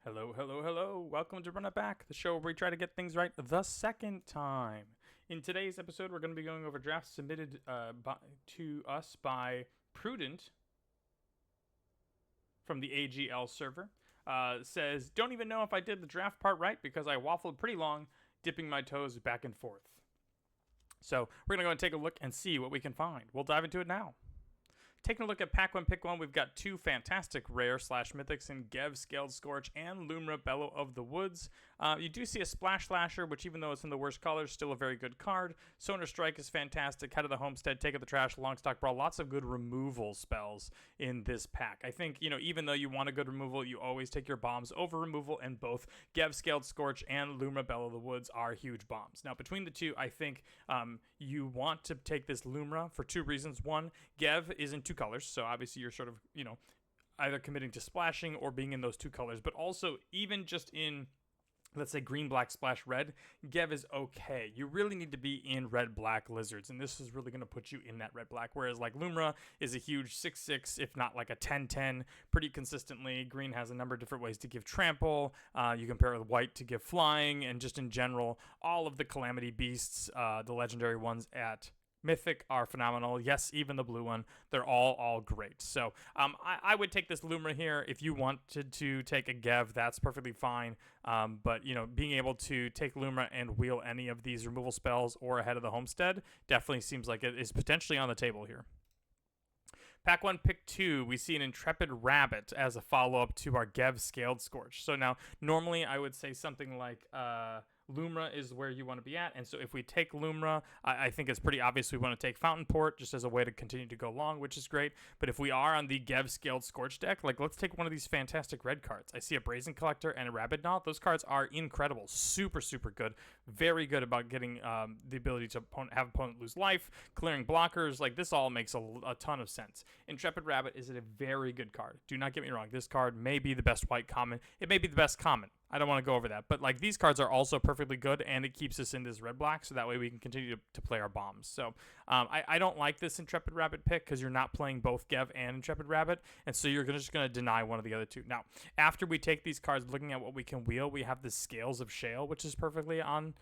Hello, hello, hello. Welcome to Run It Back, the show where we try to get things right the second time. In today's episode, we're going to be going over drafts submitted to us by Prudent from the AGL server. Says, don't even know if I did the draft part right because I waffled pretty long, dipping my toes back and forth. So we're going to go and take a look and see what we can find. We'll dive into it now. Taking a look at Pack 1 Pick 1, we've got two fantastic rare / mythics in Gev, Scaled Scorch, and Lumra, Bellow of the Woods. You do see a Splash Slasher, which even though it's in the worst colors, still a very good card. Sonar Strike is fantastic. Head of the Homestead, Take of the Trash, Longstock Brawl. Lots of good removal spells in this pack. I think, even though you want a good removal, you always take your bombs over removal, and both Gev, Scaled Scorch, and Lumra, Bellow of the Woods are huge bombs. Now, between the two, I think you want to take this Lumra for two reasons. One, Gev is in two colors, so obviously you're sort of, either committing to splashing or being in those two colors, but also even just in, let's say, green, black, splash, red, Gev is okay. You really need to be in red, black lizards, and this is really going to put you in that red, black, whereas like Lumra is a huge 6/6, if not like a 10/10, pretty consistently. Green has a number of different ways to give trample. You can pair it with white to give flying, and just in general, all of the Calamity Beasts, the legendary ones at Mythic, are phenomenal. Yes, even the blue one. They're all great. So I would take this Lumra here. If you wanted to take a Gev, that's perfectly fine. But, being able to take Lumra and wheel any of these removal spells or ahead of the Homestead definitely seems like it is potentially on the table here. Pack 1, Pick 2, we see an Intrepid Rabbit as a follow-up to our Gev Scaled Scorch. So now, normally I would say something like Lumra is where you want to be at, and so if we take Lumra, I think it's pretty obvious we want to take Fountain Port just as a way to continue to go long, which is great. But if we are on the Gev Scaled Scorch deck, let's take one of these fantastic red cards. I see a Brazen Collector and a Rabidgnaw. Those cards are incredible, super good, very good about getting the ability to have opponent lose life, clearing blockers. This all makes a ton of sense. Intrepid Rabbit is a very good card. Do not get me wrong, this card may be the best white common. It may be the best common. I don't want to go over that, but these cards are also perfectly good, and it keeps us in this red black, so that way we can continue to play our bombs. So I don't like this Intrepid Rabbit pick because you're not playing both Gev and Intrepid Rabbit, and so you're just going to deny one of the other two. Now, after we take these cards, looking at what we can wheel, we have the Scales of Shale, which is perfectly on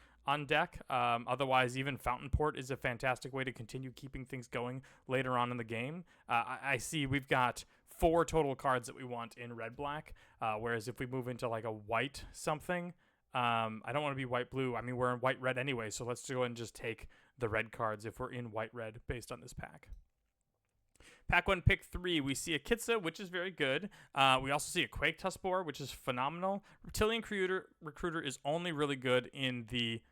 deck. Otherwise, even Fountain Port is a fantastic way to continue keeping things going later on in the game. I see we've got 4 total cards that we want in red black, whereas if we move into a white something, I don't want to be white blue. I mean, we're in white red anyway, so let's go ahead and just take the red cards if we're in white red based on this pack. Pack 1, Pick 3, we see a Kitsa, which is very good. We also see a Quake Tuskboar, which is phenomenal. Reptilian Recruiter is only really good in the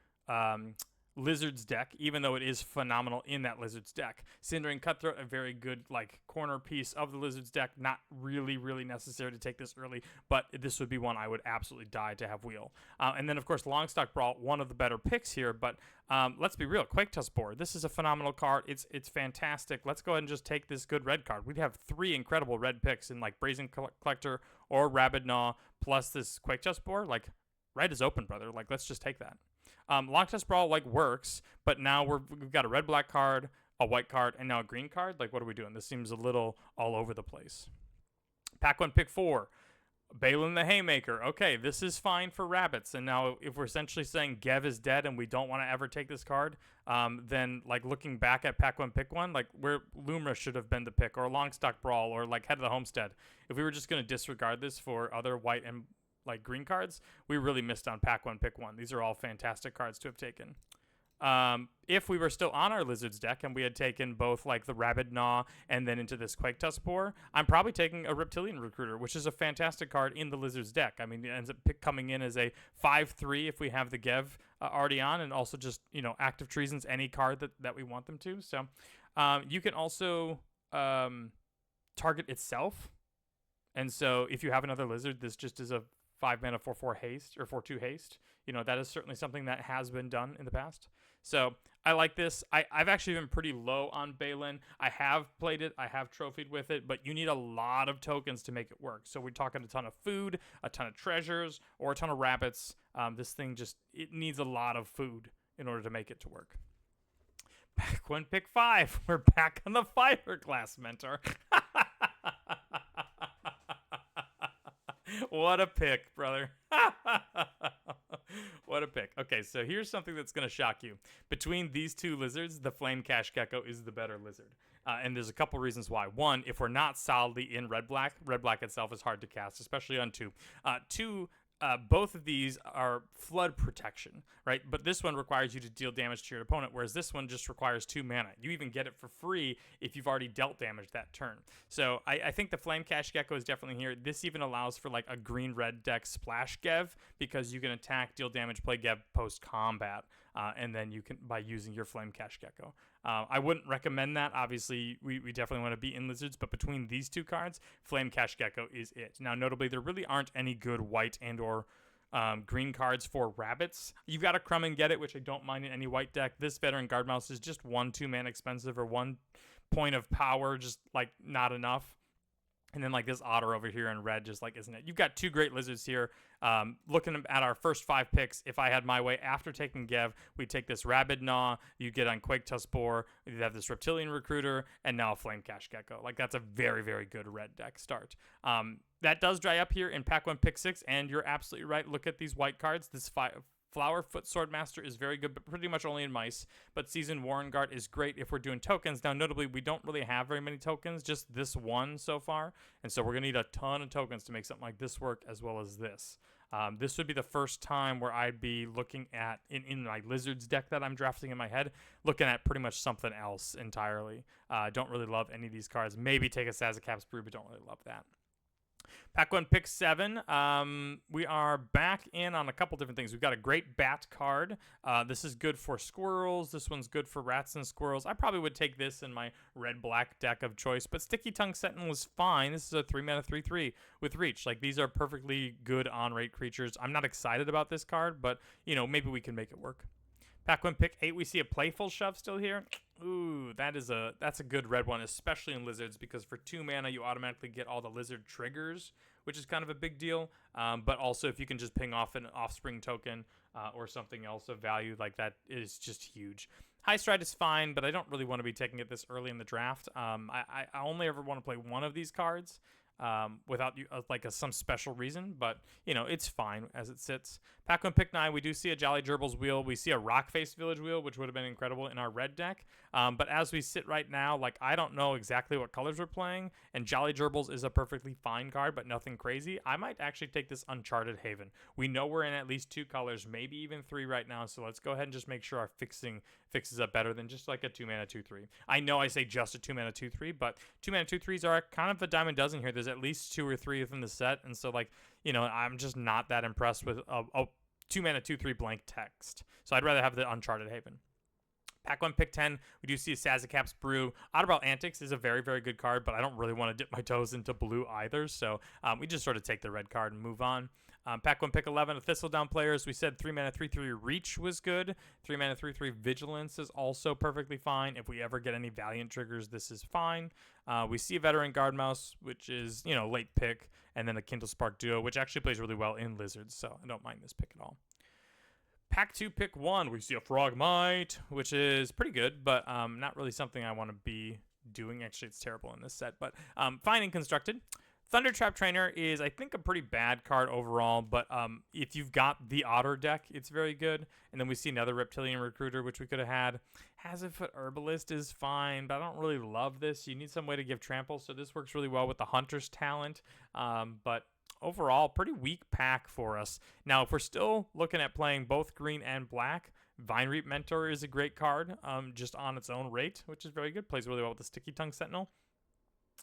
Lizard's deck, even though it is phenomenal in that Lizard's deck. Cindering Cutthroat, a very good corner piece of the Lizard's deck. Not really necessary to take this early, but this would be one I would absolutely die to have wheel. And then of course Longstock Brawl, one of the better picks here, but let's be real, Quake Tuskboar, this is a phenomenal card. It's fantastic. Let's go ahead and just take this good red card. We'd have 3 incredible red picks in Brazen Collector or Rabidgnaw plus this Quake Tuskboar. Red is open, brother. Let's just take that. Longstock Brawl works, but now we've got a red-black card, a white card, and now a green card. What are we doing? This seems a little all over the place. Pack 1, Pick 4. Balin the Haymaker. Okay, this is fine for rabbits. And now if we're essentially saying Gev is dead and we don't want to ever take this card, then looking back at Pack 1, Pick 1, where Lumra should have been the pick, or Longstock Brawl, or Head of the Homestead. If we were just going to disregard this for other white and green cards, we really missed on Pack 1, Pick 1. These are all fantastic cards to have taken. If we were still on our Lizards deck and we had taken both the Rabidgnaw and then into this Quake Tuskboar, I'm probably taking a Reptilian Recruiter, which is a fantastic card in the Lizards deck. I mean, it ends up coming in as a 5/3 if we have the Gev already on, and also just, Active Treasons, any card that we want them to. So you can also target itself. And so if you have another Lizard, this just is a 5-mana 4/4 haste, or 4/2 haste. That is certainly something that has been done in the past. So I like this. I've actually been pretty low on Balin. I have played it. I have trophied with it, but you need a lot of tokens to make it work. So we're talking a ton of food, a ton of treasures, or a ton of rabbits. This thing it needs a lot of food in order to make it to work. Pack 1, Pick 5. We're back on the Fiberglass Mentor. What a pick, brother. What a pick. Okay, so here's something that's going to shock you. Between these two lizards, the Flame Cash Gecko is the better lizard. And there's a couple reasons why. One, if we're not solidly in red-black itself is hard to cast, especially on 2. Two, both of these are flood protection, right? But this one requires you to deal damage to your opponent, whereas this one just requires 2 mana. You even get it for free if you've already dealt damage that turn. So I think the Flame Cash Gecko is definitely here. This even allows for like a green-red deck Splash Gev, because you can attack, deal damage, play Gev post-combat, and then you can by using your Flame Cash Gecko. I wouldn't recommend that. Obviously, we definitely want to be in lizards, but between these two cards, Flame Cash Gecko is it. Now, notably, there really aren't any good white and or green cards for rabbits. You've got to Crumb and Get It, which I don't mind in any white deck. This Veteran Guard Mouse is just 1-2 mana expensive, or 1 point of power, just like not enough. And then like this otter over here in red, just like isn't it? You've got 2 great lizards here. Looking at our first 5 picks, if I had my way, after taking Gev, we'd take this Rabid Gnaw, you'd get on Quake Tusk Boar, you'd have this Reptilian Recruiter, and now a Flame Cash Gecko. Like, that's a very, very good red deck start. That does dry up here in Pack 1 Pick 6, and you're absolutely right. Look at these white cards. This Flower Foot Swordmaster is very good, but pretty much only in mice. But Seasoned Warren-Guard is great if we're doing tokens. Now, notably, we don't really have very many tokens, just this one so far. And so we're going to need a ton of tokens to make something like this work, as well as this. This would be the first time where I'd be looking at, in my Lizards deck that I'm drafting in my head, looking at pretty much something else entirely. Don't really love any of these cards. Maybe take a Sazakap's Brew, but don't really love that. Pack 1 Pick 7, we are back in on a couple different things. We've got a great bat card. This is good for squirrels. This one's good for rats and squirrels. I probably would take this in my red-black deck of choice, but Sticky Tongue Sentinel is fine. This is a 3-mana 3/3 with reach. Like, these are perfectly good on-rate creatures. I'm not excited about this card, but, you know, maybe we can make it work. Pack 1 Pick 8, we see a Playful Shove still here. Ooh, that's a good red one, especially in Lizards, because for 2 mana, you automatically get all the Lizard triggers, which is kind of a big deal. But also, if you can just ping off an Offspring token or something else of value, like that is just huge. High Stride is fine, but I don't really want to be taking it this early in the draft. I only ever want to play one of these cards. Without some special reason, but you know, it's fine as it sits. Pack 1 Pick 9, we do see a Jolly Gerbil's wheel. We see a Rockface Village wheel, which would have been incredible in our red deck. But as we sit right now, like, I don't know exactly what colors we're playing, and Jolly Gerbils is a perfectly fine card, but nothing crazy. I might actually take this Uncharted Haven. We know we're in at least 2 colors, maybe even 3 right now, so let's go ahead and just make sure our fixes up better than just like a 2-mana 2/3. I know I say just a 2-mana 2/3, but 2-mana 2/3s are kind of a dime a dozen here. There's at least 2 or 3 within the set, and so, like, you know, I'm just not that impressed with a 2-mana 2/3 blank text. So I'd rather have the Uncharted Haven. Pack 1 Pick 10, we do see a Sazakap's Brew. Otterbout Antics is a very, very good card, but I don't really want to dip my toes into blue either, so we just sort of take the red card and move on. Pack 1 Pick 11, a Thistledown Players. We said 3-mana 3/3 Reach was good. 3-mana 3/3 Vigilance is also perfectly fine. If we ever get any Valiant triggers, this is fine. We see a Veteran Guard Mouse, which is, you know, late pick, and then a Kindle Spark Duo, which actually plays really well in Lizards, so I don't mind this pick at all. Pack 2 Pick 1, we see a Frogmite, which is pretty good, but not really something I want to be doing. Actually, it's terrible in this set, but fine and constructed. Thundertrap Trainer is, I think, a pretty bad card overall, but if you've got the Otter deck, it's very good. And then we see another Reptilian Recruiter, which we could have had. Hazardfoot Herbalist is fine, but I don't really love this. You need some way to give trample, so this works really well with the Hunter's Talent. But overall, pretty weak pack for us. Now, if we're still looking at playing both green and black, Vine Reap Mentor is a great card, just on its own rate, which is very good. Plays really well with the Sticky Tongue Sentinel.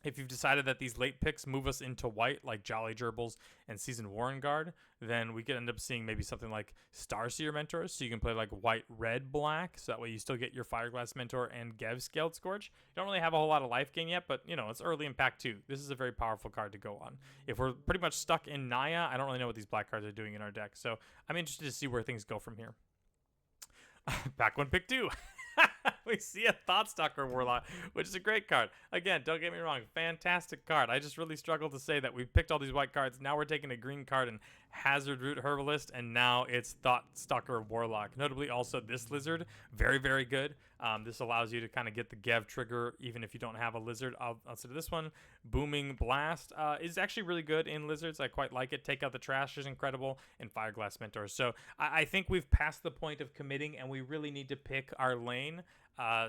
If you've decided that these late picks move us into white, like Jolly Gerbils and Seasoned Warren-Guard, then we could end up seeing maybe something like Starseer Mentors, so you can play like white, red, black, so that way you still get your Fireglass Mentor and Gev Scaled Scourge. You don't really have a whole lot of life gain yet, but, you know, it's early in pack 2. This is a very powerful card to go on. If we're pretty much stuck in Naya, I don't really know what these black cards are doing in our deck, so I'm interested to see where things go from here. Pack 1 Pick 2. We see a Thoughtstalker Warlock, which is a great card. Again, don't get me wrong, fantastic card. I just really struggle to say that we picked all these white cards. Now we're taking a green card and Hazard Root Herbalist, and now it's Thoughtstalker Warlock. Notably, also this lizard, very, very good. This allows you to kind of get the Gev trigger even if you don't have a lizard. Outside of this one, Booming Blast is actually really good in lizards. I quite like it. Take Out the Trash is incredible, and Fireglass Mentor. So I think we've passed the point of committing, and we really need to pick our lane.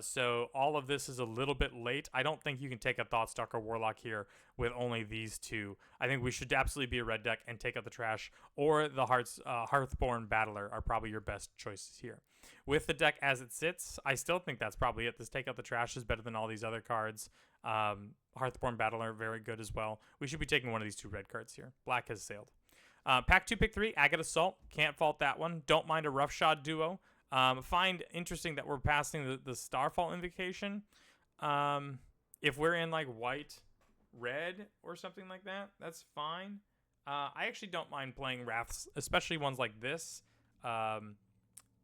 So all of this is a little bit late. I don't think you can take a Thoughtstalker Warlock here with only these two. I think we should absolutely be a red deck and Take Out the Trash, or the Hearthborn Battler are probably your best choices here. With the deck as it sits, I still think that's probably it. This Take Out the Trash is better than all these other cards. Hearthborn Battler, very good as well. We should be taking one of these two red cards here. Black has sailed. Pack 2, pick 3, Agate Assault. Can't fault that one. Don't mind a Roughshod Duo. Find interesting that we're passing the Starfall Invocation. If we're in like white, red, or something like that, that's fine. I actually don't mind playing Wraths, especially ones like this,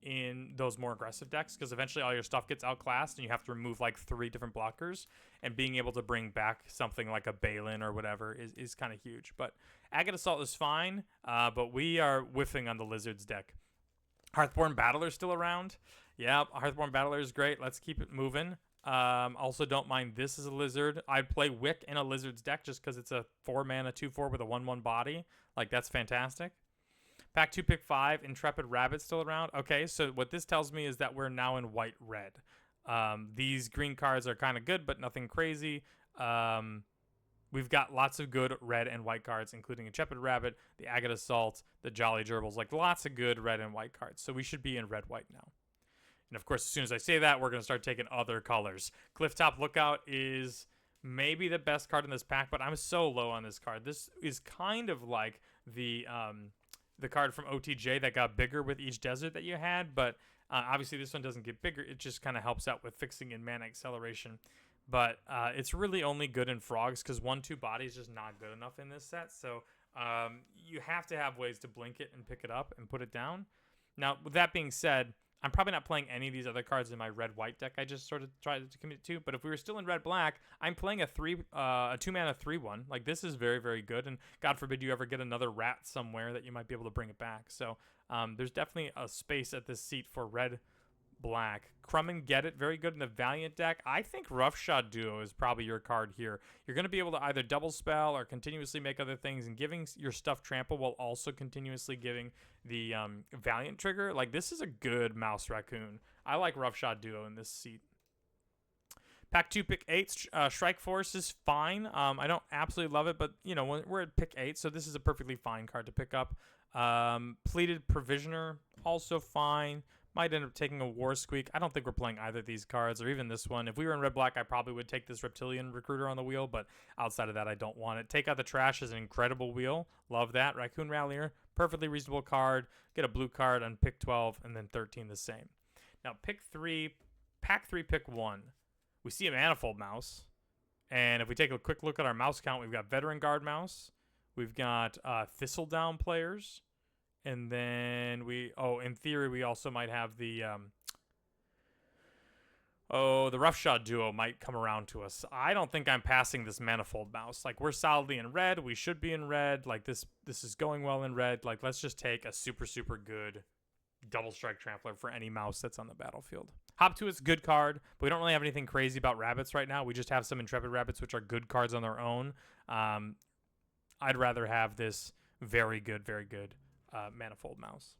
in those more aggressive decks, because eventually all your stuff gets outclassed and you have to remove like 3 different blockers, and being able to bring back something like a Balin or whatever is kind of huge. But Agate Assault is fine, but we are whiffing on the Lizards deck. Hearthborn Battler still around. Yeah, Hearthborn Battler is great. Let's keep it moving. Also don't mind this as a lizard. I'd play Wick in a Lizards deck just because it's a 4-mana 2/4 with a 1/1 body. Like, that's fantastic. Pack 2, pick 5, Intrepid Rabbit still around. Okay, so what this tells me is that we're now in white-red. These green cards are kind of good, but nothing crazy. We've got lots of good red and white cards, including Intrepid Rabbit, the Agate Assault, the Jolly Gerbils, like lots of good red and white cards. So we should be in red-white now. And of course, as soon as I say that, we're going to start taking other colors. Clifftop Lookout is maybe the best card in this pack, but I'm so low on this card. This is kind of like the card from OTJ that got bigger with each desert that you had, but obviously this one doesn't get bigger. It just kind of helps out with fixing in mana acceleration. But it's really only good in frogs because 1/2 body is just not good enough in this set. So you have to have ways to blink it and pick it up and put it down. Now, with that being said, I'm probably not playing any of these other cards in my red-white deck I just sort of tried to commit to. But if we were still in red-black, I'm playing a 2-mana 3/1. Like, this is very, very good. And God forbid you ever get another rat somewhere that you might be able to bring it back. So there's definitely a space at this seat for red-black. Crumb and Get It, very good in the Valiant deck. I think Roughshod Duo is probably your card here. You're going to be able to either double spell or continuously make other things, and giving your stuff trample while also continuously giving the Valiant trigger. Like, this is a good Mouse Raccoon. I like Roughshod Duo in this seat. Pack 2, pick 8. Shrike Force is fine. I don't absolutely love it, but, you know, we're at pick 8, so this is a perfectly fine card to pick up. Pleated Provisioner, also fine. Might end up taking a War Squeak. I don't think we're playing either of these cards, or even this one. If we were in red-black, I probably would take this Reptilian Recruiter on the wheel, but outside of that, I don't want it. Take Out the Trash is an incredible wheel. Love that. Raccoon Rallier, perfectly reasonable card. Get a blue card on pick 12, and then 13 the same. Now, pack 3, pick 1. We see a Manifold Mouse, and if we take a quick look at our mouse count, we've got Veteran Guard Mouse. We've got Thistledown players. And then in theory, we also might have the Roughshod Duo might come around to us. I don't think I'm passing this Manifold Mouse. Like, we're solidly in red. We should be in red. Like, this is going well in red. Like, let's just take a super, super good Double Strike Trampler for any mouse that's on the battlefield. Hop 2 is a good card, but we don't really have anything crazy about rabbits right now. We just have some Intrepid Rabbits, which are good cards on their own. I'd rather have this very good Manifold Mouse.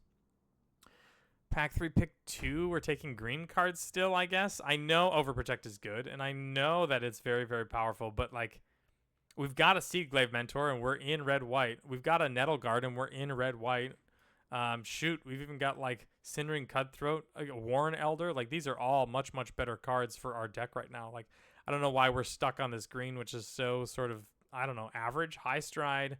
Pack 3, pick 2. We're taking green cards still, I guess. I know Overprotect is good, and I know that it's very, very powerful, but, like, we've got a Seedglaive Mentor, and we're in red-white. We've got a Nettle Guard, and we're in red-white. We've even got, like, Cindering Cutthroat, a Warren Elder. Like, these are all much, much better cards for our deck right now. Like, I don't know why we're stuck on this green, which is so sort of, I don't know, average. High Stride,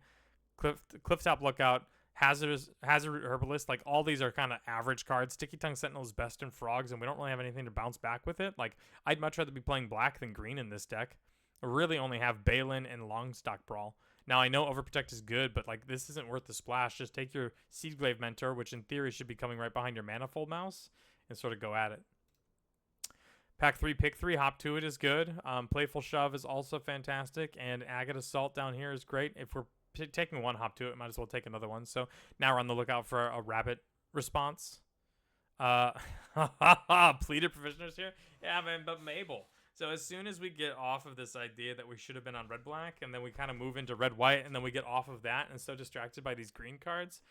Clifftop Lookout, Hazard Herbalist, like, all these are kind of average cards. Sticky Tongue Sentinel is best in frogs, and we don't really have anything to bounce back with it. Like, I'd much rather be playing black than green in this deck. I really only have Balin and Longstock Brawl. Now, I know Overprotect is good, but, like, this isn't worth the splash. Just take your Seedglaive Mentor, which in theory should be coming right behind your Manifold Mouse, and sort of go at it. Pack 3, pick 3, Hop to It is good. Playful Shove is also fantastic, and Agate Assault down here is great. If we're taking one Hop to It, might as well take another one. So now we're on the lookout for a rabbit response. Pleated Provisioners here? Yeah, man, but Mabel. So as soon as we get off of this idea that we should have been on red-black, and then we kind of move into red-white, and then we get off of that and so distracted by these green cards,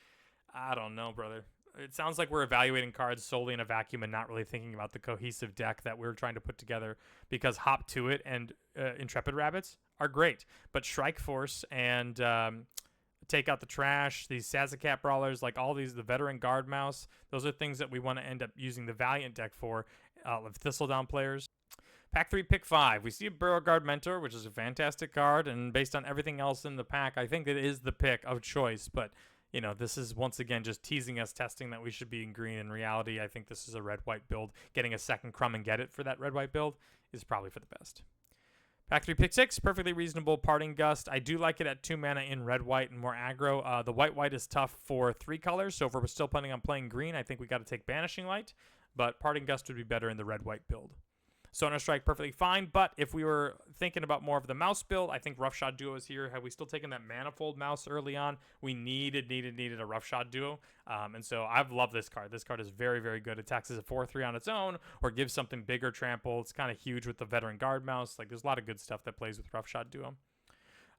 I don't know, brother. It sounds like we're evaluating cards solely in a vacuum and not really thinking about the cohesive deck that we're trying to put together, because Hop to It and Intrepid Rabbits are great, but Shrike Force and Take Out the Trash, these Sazacat Brawlers, like all these, the Veteran Guard Mouse, those are things that we want to end up using the Valiant deck for, with Thistledown players. Pack 3, pick 5. We see a Beauregard Mentor, which is a fantastic card, and based on everything else in the pack, I think it is the pick of choice, but you know, this is once again just teasing us, testing that we should be in green. In reality, I think this is a red-white build. Getting a second Crumb and Get It for that red-white build is probably for the best. Pack 3, pick 6, perfectly reasonable Parting Gust. I do like it at 2 mana in red-white and more aggro. The white-white is tough for 3 colors, so if we're still planning on playing green, I think we got to take Banishing Light, but Parting Gust would be better in the red-white build. Sonar Strike, perfectly fine, but if we were thinking about more of the mouse build, I think Roughshod Duo is here. Had we still taken that Manifold mouse early on, we needed a Roughshod Duo, and so I've loved this card. This card is very, very good. Attacks as a 4/3 on its own, or gives something bigger trample. It's kind of huge with the Veteran Guard mouse. Like, there's a lot of good stuff that plays with Roughshod Duo.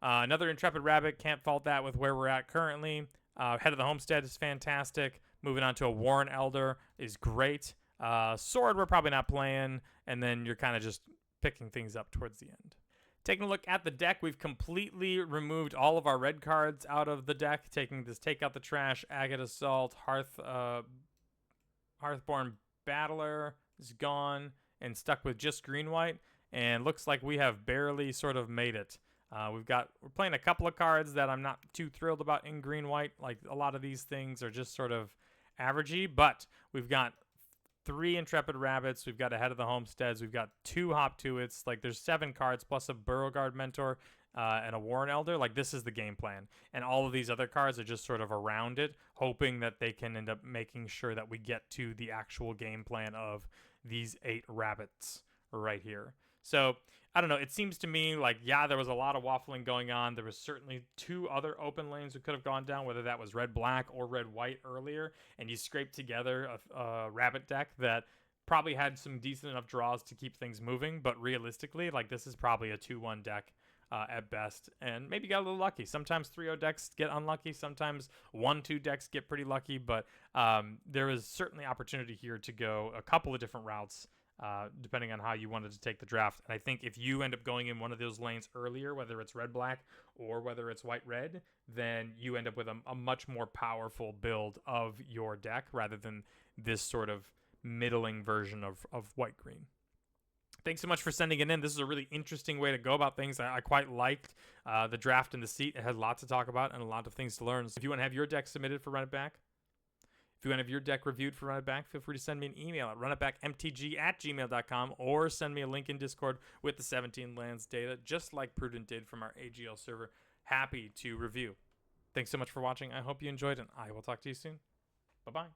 Another Intrepid Rabbit, can't fault that with where we're at currently. Head of the Homestead is fantastic. Moving on to a Warren Elder is great. Sword, we're probably not playing, and then you're kind of just picking things up towards the end. Taking a look at the deck, we've completely removed all of our red cards out of the deck, taking this Take Out the Trash, Agate Assault, Hearthborn Battler is gone, and stuck with just green-white, and looks like we have barely sort of made it. We're playing a couple of cards that I'm not too thrilled about in green-white. Like, a lot of these things are just sort of averagey, but we've got 3 Intrepid Rabbits, we've got a Head of the Homesteads, we've got 2 Hop to It's, like there's 7 cards plus a Beauregard Mentor and a Warren Elder. Like, this is the game plan, and all of these other cards are just sort of around it, hoping that they can end up making sure that we get to the actual game plan of these 8 rabbits right here. So I don't know, it seems to me like, yeah, there was a lot of waffling going on. There was certainly 2 other open lanes we could have gone down, whether that was red-black or red-white earlier, and you scraped together a rabbit deck that probably had some decent enough draws to keep things moving, but realistically, like, this is probably a 2-1 deck at best, and maybe got a little lucky. Sometimes 3-0 decks get unlucky, sometimes 1-2 decks get pretty lucky, but there is certainly opportunity here to go a couple of different routes, depending on how you wanted to take the draft. And I think if you end up going in one of those lanes earlier, whether it's red-black or whether it's white-red, then you end up with a much more powerful build of your deck rather than this sort of middling version of white-green. Thanks so much for sending it in. This is a really interesting way to go about things. I quite liked the draft and the seat. It had a lot to talk about and a lot of things to learn. So if you want to have your deck submitted for Run It Back, if you want to have your deck reviewed for Run It Back, feel free to send me an email at runitbackmtg@gmail.com, or send me a link in Discord with the 17 lands data, just like Prudent did from our AGL server. Happy to review. Thanks so much for watching. I hope you enjoyed, and I will talk to you soon. Bye-bye.